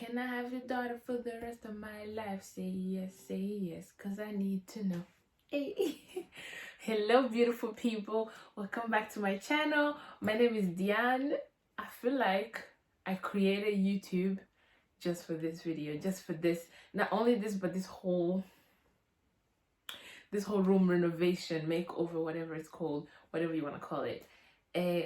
Can I have your daughter for the rest of my life? Say yes, cause I need to know. Hey. Hello beautiful people, welcome back to my channel. My name is Diane. I feel like I created YouTube just for this video, just for this, not only this but this whole room renovation, makeover, whatever it's called, whatever you want to call it.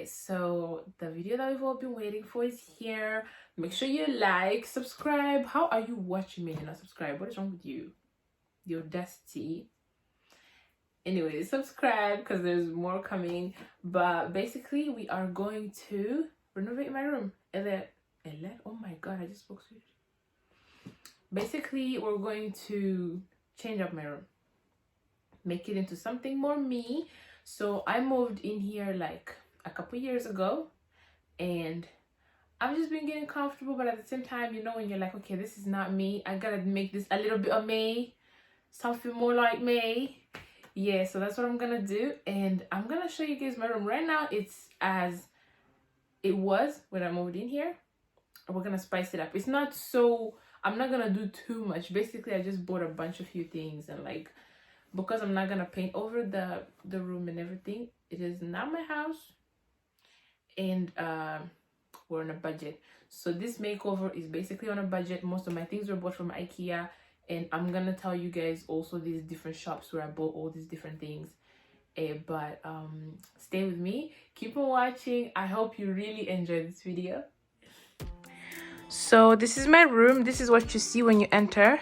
So the video that we've all been waiting for is here. Make sure you like, subscribe. How are you watching me and not subscribe? What is wrong with you? The audacity. Anyway, subscribe because there's more coming. But basically we are going to renovate my room. Oh my god, I just spoke Swedish. Basically we're going to change up my room, make it into something more me. So I moved in here like a couple years ago and I've just been getting comfortable, but at the same time, you know, when you're like, okay, this is not me, I gotta make this a little bit of me, something more like me. Yeah, so that's what I'm gonna do, and I'm gonna show you guys my room. Right now it's as it was when I moved in here. We're gonna spice it up. It's not so, I'm not gonna do too much. Basically I just bought a bunch of few things, and like, because I'm not gonna paint over the room and everything, it is not my house, and we're on a budget. So this makeover is basically on a budget. Most of my things were bought from IKEA, and I'm gonna tell you guys also these different shops where I bought all these different things. But stay with me, keep on watching. I hope you really enjoy this video. So this is my room. This is what you see when you enter,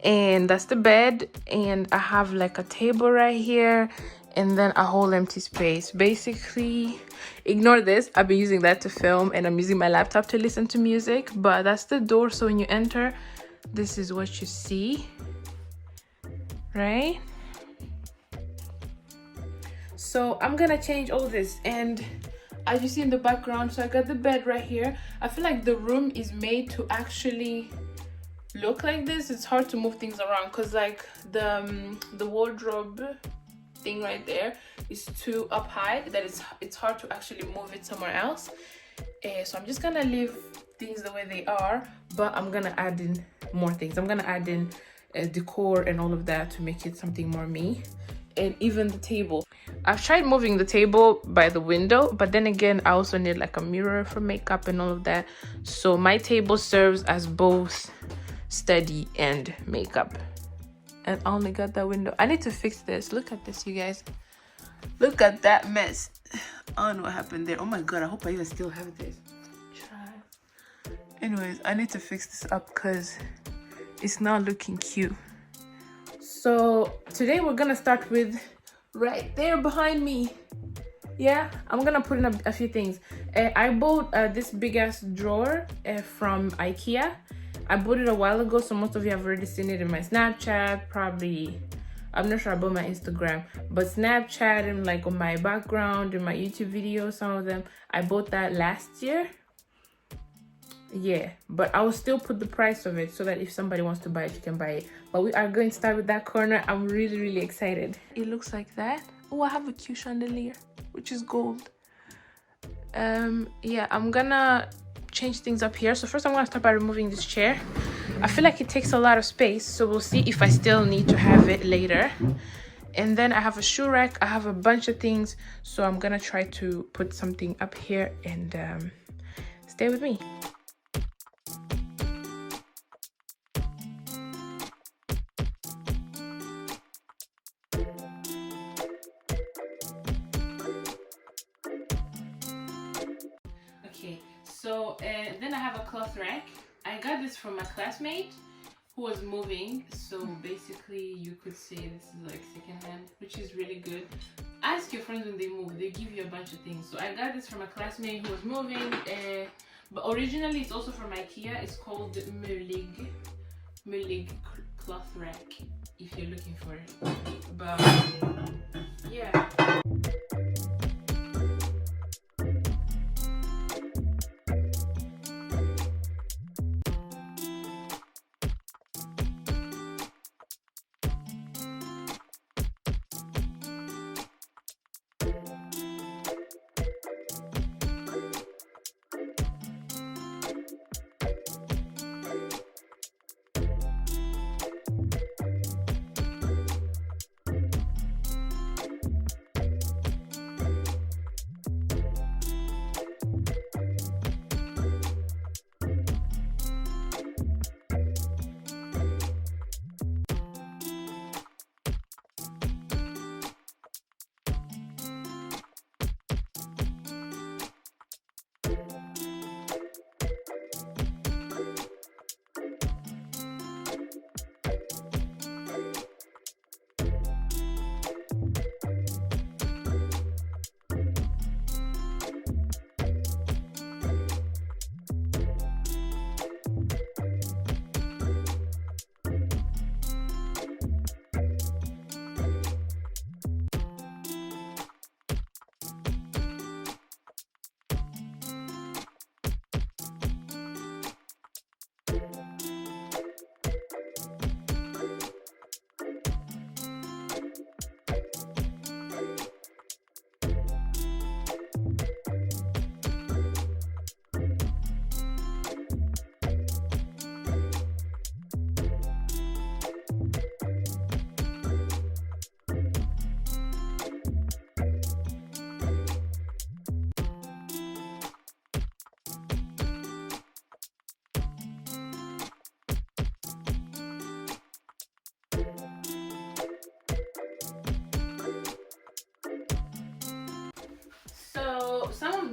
and that's the bed, and I have like a table right here and then a whole empty space. Basically, ignore this, I've been using that to film, and I'm using my laptop to listen to music. But that's the door, so when you enter, this is what you see, right? So I'm gonna change all this, and as you see in the background, so I got the bed right here. I feel like the room is made to actually look like this. It's hard to move things around because like the wardrobe thing right there is too up high that it's hard to actually move it somewhere else. So I'm just gonna leave things the way they are, but I'm gonna add in more things. I'm gonna add in decor and all of that to make it something more me. And even the table, I've tried moving the table by the window, but then again I also need like a mirror for makeup and all of that. So my table serves as both study and makeup, and I only got that window. I need to fix this. Look at this, you guys. Look at that mess. I don't know what happened there. Oh my god, I hope I even still have this. Anyways, I need to fix this up because it's not looking cute. So today we're gonna start with right there behind me. Yeah, I'm gonna put in a few things. I bought this big ass drawer from IKEA. I bought it a while ago, so most of you have already seen it in my Snapchat, probably. I'm not sure about my Instagram, but Snapchat and like on my background in my YouTube videos, some of them. I bought that last year. Yeah, but I will still put the price of it so that if somebody wants to buy it, you can buy it. But we are going to start with that corner. I'm really excited. It looks like that. Oh, I have a cute chandelier, which is gold. Yeah, I'm gonna change things up here. So first I'm gonna start by removing this chair. I feel like it takes a lot of space, so we'll see if I still need to have it later. And then I have a shoe rack. I have a bunch of things, so I'm gonna try to put something up here, and stay with me. Okay, so then I have a cloth rack. I got this from my classmate who was moving, so basically you could say this is like secondhand, which is really good. Ask your friends when they move, they give you a bunch of things. So I got this from a classmate who was moving, but originally it's also from IKEA. It's called Mullig cloth rack if you're looking for it. But yeah.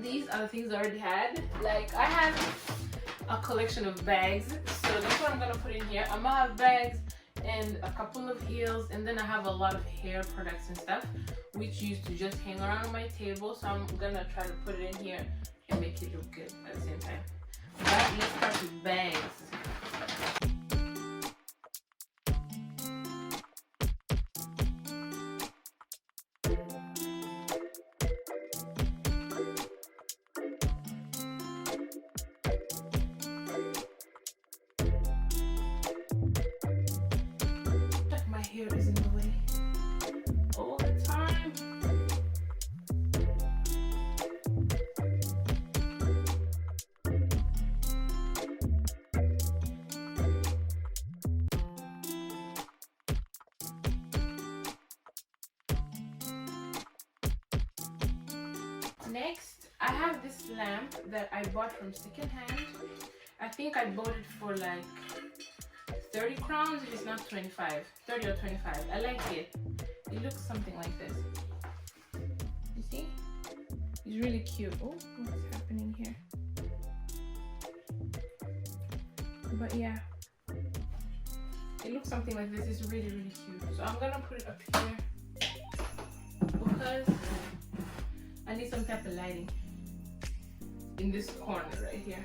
these are the things I already had. Like I have a collection of bags, so that's what I'm gonna put in here. I'm gonna have bags and a couple of heels, and then I have a lot of hair products and stuff which used to just hang around on my table, so I'm gonna try to put it in here and make it look good at the same time. But let's start with bags. My hair is in the way all the time. Next, I have this lamp that I bought from secondhand. I think I bought it for like 30 crowns if it's not 25. 30 or 25. I like it. It looks something like this. You see? It's really cute. Oh, what's happening here? But yeah. It looks something like this. It's really, really cute. So I'm gonna put it up here because I need some type of lighting in this corner right here.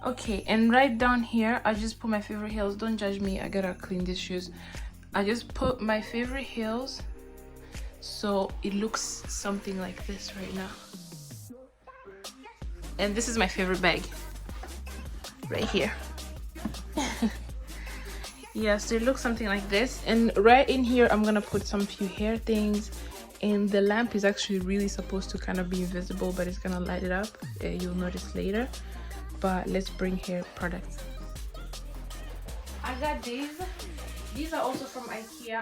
Okay, and right down here I just put my favorite heels. Don't judge me, I gotta clean these shoes. I just put my favorite heels so it looks something like this right now. And this is my favorite bag right here. Yeah, so it looks something like this. And right in here I'm gonna put some few hair things, and the lamp is actually really supposed to kind of be invisible, but it's gonna light it up. You'll notice later. But let's bring hair products. I got these. These are also from IKEA.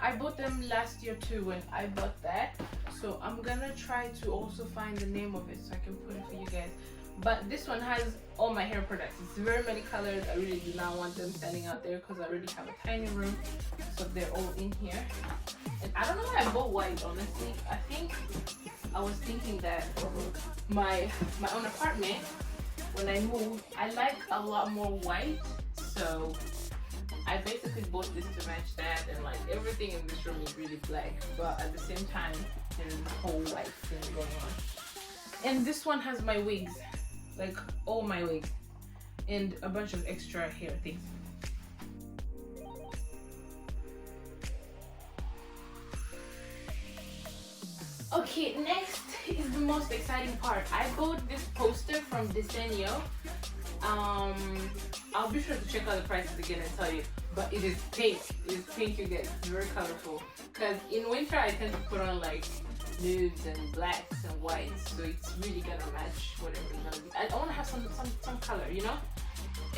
I bought them last year too when I bought that. So I'm gonna try to also find the name of it so I can put it for you guys. But this one has all my hair products. It's very many colors. I really do not want them standing out there because I already have a tiny room. So they're all in here. And I don't know why I bought white, honestly. I think I was thinking that my own apartment, when I moved, I like a lot more white, so I basically bought this to match that, and like everything in this room is really black, but at the same time there's a whole white thing going on. And this one has my wigs, like all my wigs, and a bunch of extra hair things. Okay, next is the most exciting part. I bought this poster from Desenio. I'll be sure to check out the prices again and tell you, but it is pink. It is pink, you guys. It's very colorful. Because in winter I tend to put on like nudes and blacks and whites, so it's really gonna match whatever it's gonna be. I want to have some color, you know.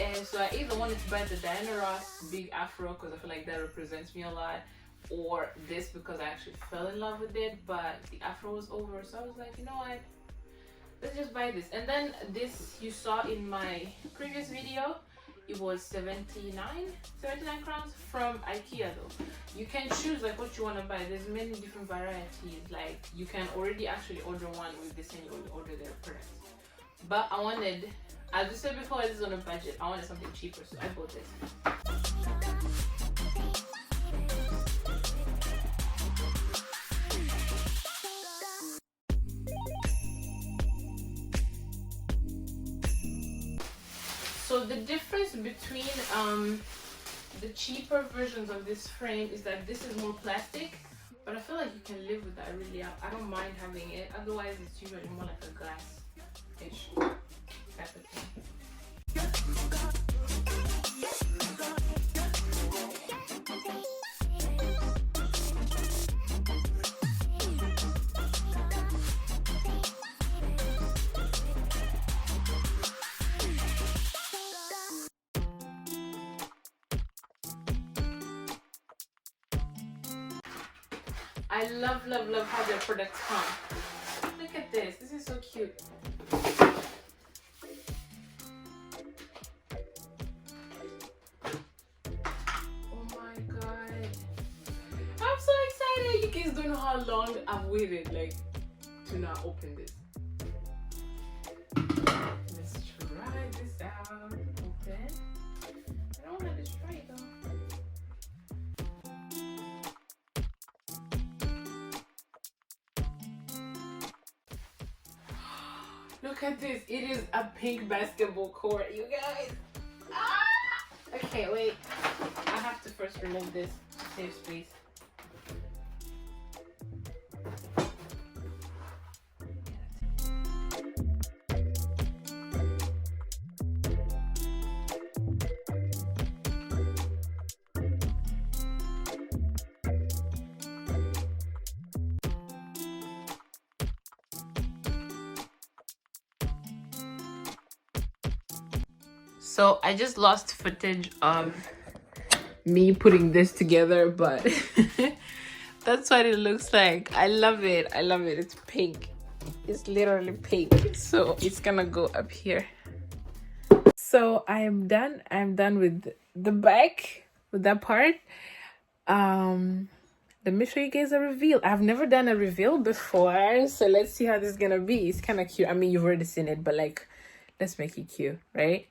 And so I either wanted to buy the Diana Ross big afro because I feel like that represents me a lot, or this because I actually fell in love with it, but the afro was over, so I was like, you know what, let's just buy this. And then this you saw in my previous video, it was 79 crowns from IKEA though. You can choose like what you want to buy. There's many different varieties. Like you can already actually order one with this and you will order their products. But I wanted, as I said before, this is on a budget. I wanted something cheaper, so I bought this. So the difference between the cheaper versions of this frame is that this is more plastic, but I feel like you can live with that really. I don't mind having it. Otherwise, it's usually more like a glass-ish type of thing. I love how their products come. Look at this. This is so cute. Oh my god. I'm so excited. You guys don't know how long I've waited like to not open this. Let's try this out. Open. I don't want to destroy it though. Look at this. It is a pink basketball court, you guys. Ah! Okay, wait. I have to first remove this to save space. So I just lost footage of me putting this together, but that's what it looks like. I love it. I love it. It's pink. It's literally pink. So it's gonna go up here. So I am done. I'm done with the back, with that part. Let me show you guys a reveal. I've never done a reveal before, so let's see how this is gonna be. It's kind of cute. I mean, you've already seen it, but like, let's make it cute, right?